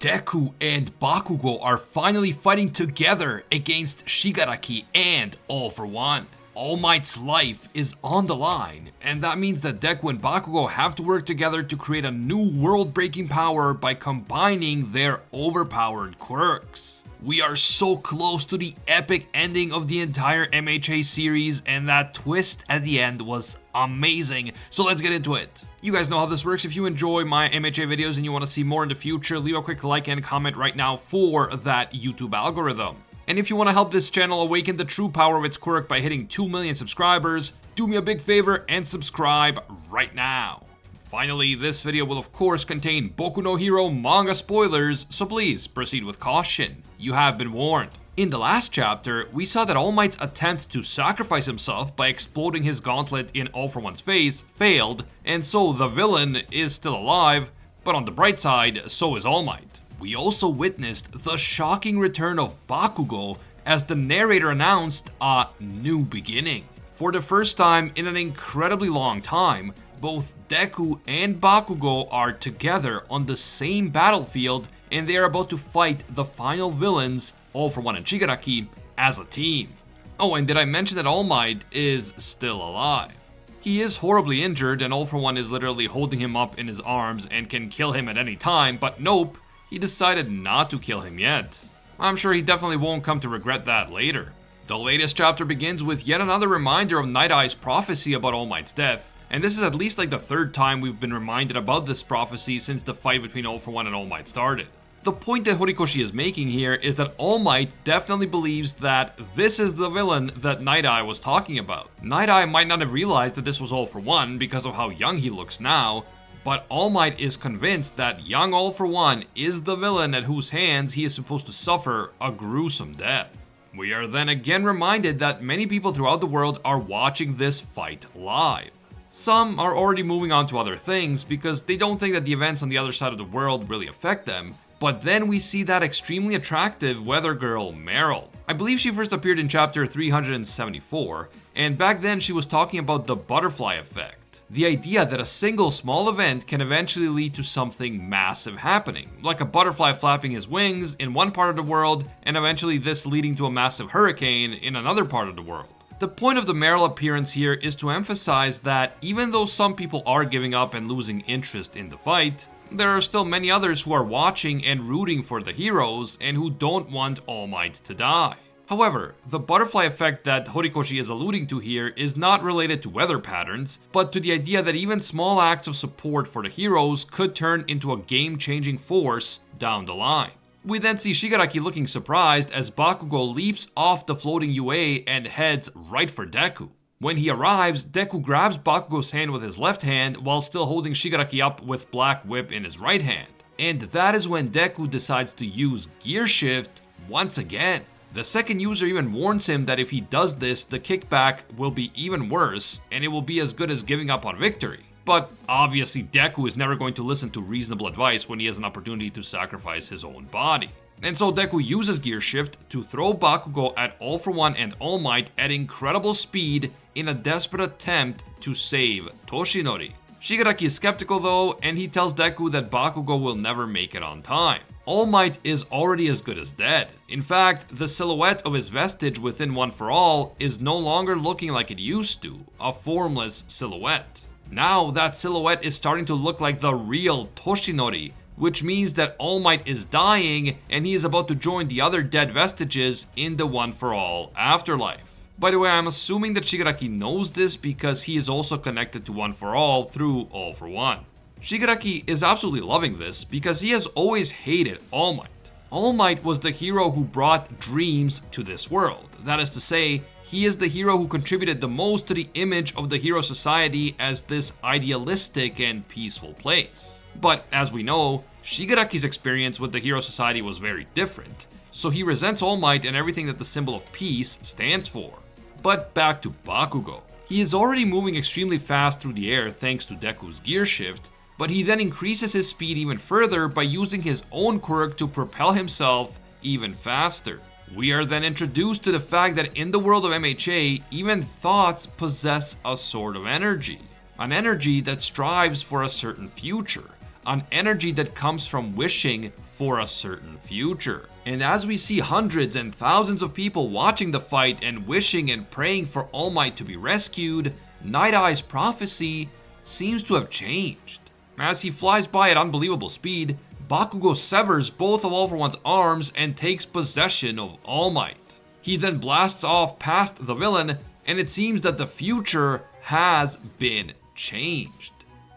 Deku and Bakugo are finally fighting together against Shigaraki and All For One. All Might's life is on the line, and that means that Deku and Bakugo have to work together to create a new world-breaking power by combining their overpowered quirks. We are so close to the epic ending of the entire MHA series, and that twist at the end was amazing, so let's get into it. You guys know how this works. If you enjoy my MHA videos and you want to see more in the future, leave a quick like and comment right now for that YouTube algorithm. And if you want to help this channel awaken the true power of its quirk by hitting 2 million subscribers, do me a big favor and subscribe right now. Finally, this video will of course contain Boku no Hero manga spoilers, so please proceed with caution. You have been warned. In the last chapter, we saw that All Might's attempt to sacrifice himself by exploding his gauntlet in All For One's face failed, and so the villain is still alive, but on the bright side, so is All Might. We also witnessed the shocking return of Bakugo as the narrator announced a new beginning. For the first time in an incredibly long time, both Deku and Bakugo are together on the same battlefield, and they are about to fight the final villains, All For One and Shigaraki, as a team. Oh, and did I mention that All Might is still alive? He is horribly injured, and All For One is literally holding him up in his arms and can kill him at any time, but nope, he decided not to kill him yet. I'm sure he definitely won't come to regret that later. The latest chapter begins with yet another reminder of Night Eye's prophecy about All Might's death, and this is at least like the third time we've been reminded about this prophecy since the fight between All For One and All Might started. The point that Horikoshi is making here is that All Might definitely believes that this is the villain that Night Eye was talking about. Night Eye might not have realized that this was All For One because of how young he looks now, but All Might is convinced that young All For One is the villain at whose hands he is supposed to suffer a gruesome death. We are then again reminded that many people throughout the world are watching this fight live. Some are already moving on to other things because they don't think that the events on the other side of the world really affect them. But then we see that extremely attractive weather girl, Meryl. I believe she first appeared in chapter 374, and back then she was talking about the butterfly effect. The idea that a single small event can eventually lead to something massive happening, like a butterfly flapping his wings in one part of the world, and eventually this leading to a massive hurricane in another part of the world. The point of the Meryl appearance here is to emphasize that even though some people are giving up and losing interest in the fight, there are still many others who are watching and rooting for the heroes and who don't want All Might to die. However, the butterfly effect that Horikoshi is alluding to here is not related to weather patterns, but to the idea that even small acts of support for the heroes could turn into a game-changing force down the line. We then see Shigaraki looking surprised as Bakugo leaps off the floating UA and heads right for Deku. When he arrives, Deku grabs Bakugo's hand with his left hand while still holding Shigaraki up with Black Whip in his right hand. And that is when Deku decides to use Gear Shift once again. The second user even warns him that if he does this, the kickback will be even worse, and it will be as good as giving up on victory. But obviously Deku is never going to listen to reasonable advice when he has an opportunity to sacrifice his own body. And so Deku uses Gear Shift to throw Bakugo at All For One and All Might at incredible speed in a desperate attempt to save Toshinori. Shigaraki is skeptical though, and he tells Deku that Bakugo will never make it on time. All Might is already as good as dead. In fact, the silhouette of his vestige within One For All is no longer looking like it used to, a formless silhouette. Now that silhouette is starting to look like the real Toshinori, which means that All Might is dying and he is about to join the other dead vestiges in the One For All afterlife. By the way, I'm assuming that Shigaraki knows this because he is also connected to One For All through All For One. Shigaraki is absolutely loving this because he has always hated All Might. All Might was the hero who brought dreams to this world. That is to say, he is the hero who contributed the most to the image of the Hero Society as this idealistic and peaceful place. But as we know, Shigaraki's experience with the Hero Society was very different, so he resents All Might and everything that the symbol of peace stands for. But back to Bakugo. He is already moving extremely fast through the air thanks to Deku's Gear Shift, but he then increases his speed even further by using his own quirk to propel himself even faster. We are then introduced to the fact that in the world of MHA, even thoughts possess a sort of energy. An energy that strives for a certain future. an energy that comes from wishing for a certain future. And as we see hundreds and thousands of people watching the fight and wishing and praying for All Might to be rescued, Night Eye's prophecy seems to have changed. As he flies by at unbelievable speed, Bakugo severs both of All For One's arms and takes possession of All Might. He then blasts off past the villain, and it seems that the future has been changed.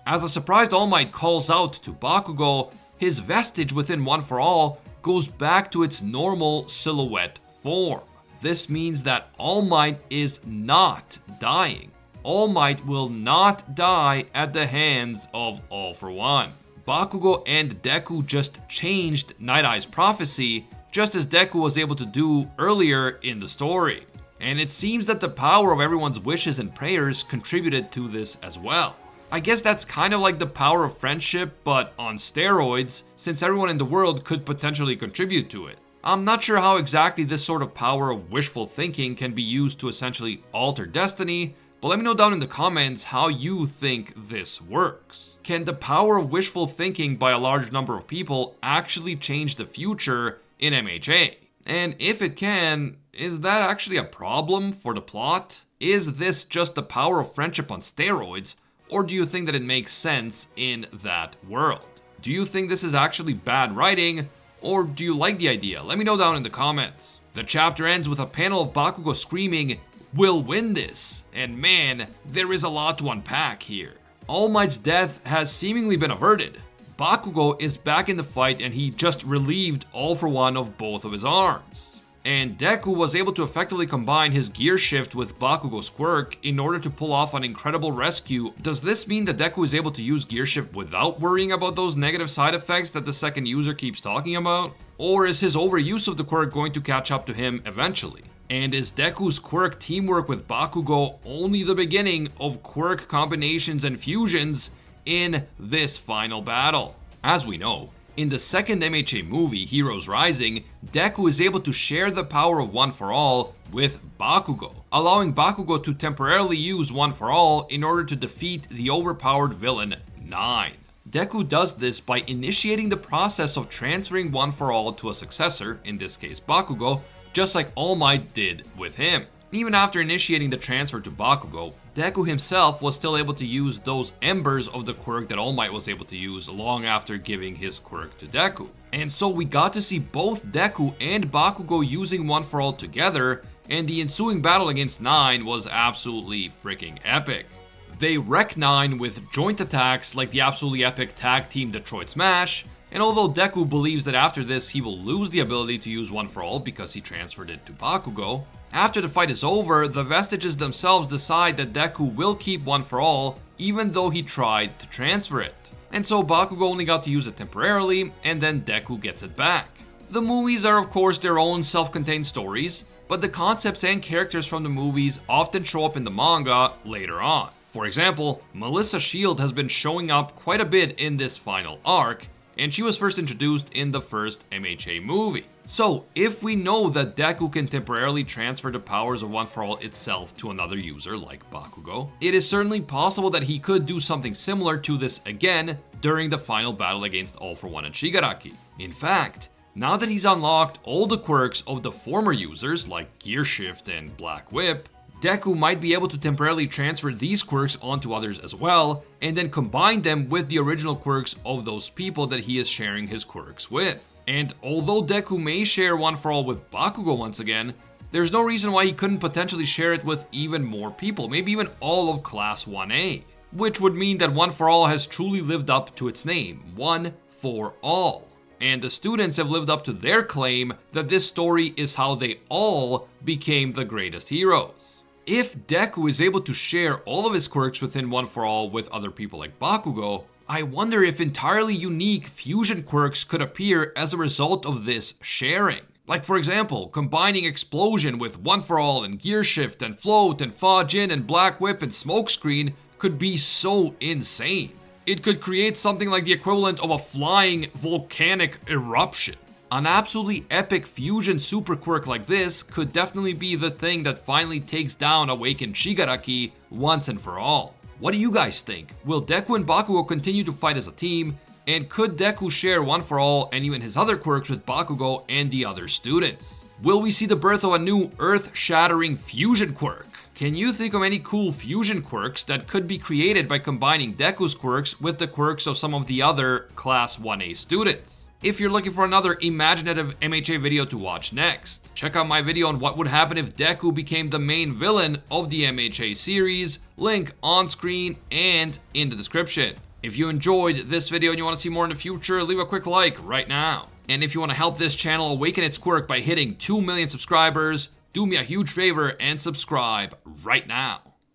As a surprised All Might calls out to Bakugo, his vestige within One For All goes back to its normal silhouette form. This means that All Might is not dying. All Might will not die at the hands of All For One. Bakugo and Deku just changed Night Eye's prophecy, just as Deku was able to do earlier in the story. And it seems that the power of everyone's wishes and prayers contributed to this as well. I guess that's kind of like the power of friendship, but on steroids, since everyone in the world could potentially contribute to it. I'm not sure how exactly this sort of power of wishful thinking can be used to essentially alter destiny, but let me know down in the comments how you think this works. Can the power of wishful thinking by a large number of people actually change the future in MHA? And if it can, is that actually a problem for the plot? Is this just the power of friendship on steroids, or do you think that it makes sense in that world? Do you think this is actually bad writing, or do you like the idea? Let me know down in the comments. The chapter ends with a panel of Bakugo screaming, "We'll win this!" And man, there is a lot to unpack here. All Might's death has seemingly been averted. Bakugo is back in the fight and he just relieved All For One of both of his arms. And Deku was able to effectively combine his gear shift with Bakugo's quirk in order to pull off an incredible rescue. Does this mean that Deku is able to use gear shift without worrying about those negative side effects that the second user keeps talking about? Or is his overuse of the quirk going to catch up to him eventually? And is Deku's quirk teamwork with Bakugo only the beginning of quirk combinations and fusions in this final battle? As we know, in the second MHA movie, Heroes Rising, Deku is able to share the power of One For All with Bakugo, allowing Bakugo to temporarily use One For All in order to defeat the overpowered villain 9. Deku does this by initiating the process of transferring One For All to a successor, in this case Bakugo, just like All Might did with him. Even after initiating the transfer to Bakugo, Deku himself was still able to use those embers of the quirk that All Might was able to use long after giving his quirk to Deku. And so we got to see both Deku and Bakugo using One For All together, and the ensuing battle against 9 was absolutely freaking epic. They wreck 9 with joint attacks like the absolutely epic tag team Detroit Smash, and although Deku believes that after this he will lose the ability to use One For All because he transferred it to Bakugo, after the fight is over, the vestiges themselves decide that Deku will keep One For All even though he tried to transfer it. And so Bakugo only got to use it temporarily, and then Deku gets it back. The movies are of course their own self-contained stories, but the concepts and characters from the movies often show up in the manga later on. For example, Melissa Shield has been showing up quite a bit in this final arc, and she was first introduced in the first MHA movie. So, if we know that Deku can temporarily transfer the powers of One For All itself to another user like Bakugo, it is certainly possible that he could do something similar to this again during the final battle against All For One and Shigaraki. In fact, now that he's unlocked all the quirks of the former users like Gear Shift and Black Whip, Deku might be able to temporarily transfer these quirks onto others as well, and then combine them with the original quirks of those people that he is sharing his quirks with. And although Deku may share One For All with Bakugo once again, there's no reason why he couldn't potentially share it with even more people, maybe even all of Class 1A. Which would mean that One For All has truly lived up to its name, One For All. And the students have lived up to their claim that this story is how they all became the greatest heroes. If Deku is able to share all of his quirks within One For All with other people like Bakugo, I wonder if entirely unique fusion quirks could appear as a result of this sharing. Like for example, combining Explosion with One For All and Gear Shift and Float and Fajin and Black Whip and Smokescreen could be so insane. It could create something like the equivalent of a flying volcanic eruption. An absolutely epic fusion super quirk like this could definitely be the thing that finally takes down Awakened Shigaraki once and for all. What do you guys think? Will Deku and Bakugo continue to fight as a team? And could Deku share One for All and even his other quirks with Bakugo and the other students? Will we see the birth of a new earth-shattering fusion quirk? Can you think of any cool fusion quirks that could be created by combining Deku's quirks with the quirks of some of the other Class 1A students? If you're looking for another imaginative MHA video to watch next, check out my video on what would happen if Deku became the main villain of the MHA series, link on screen and in the description. If you enjoyed this video and you want to see more in the future, leave a quick like right now. And if you want to help this channel awaken its quirk by hitting 2 million subscribers, do me a huge favor and subscribe right now.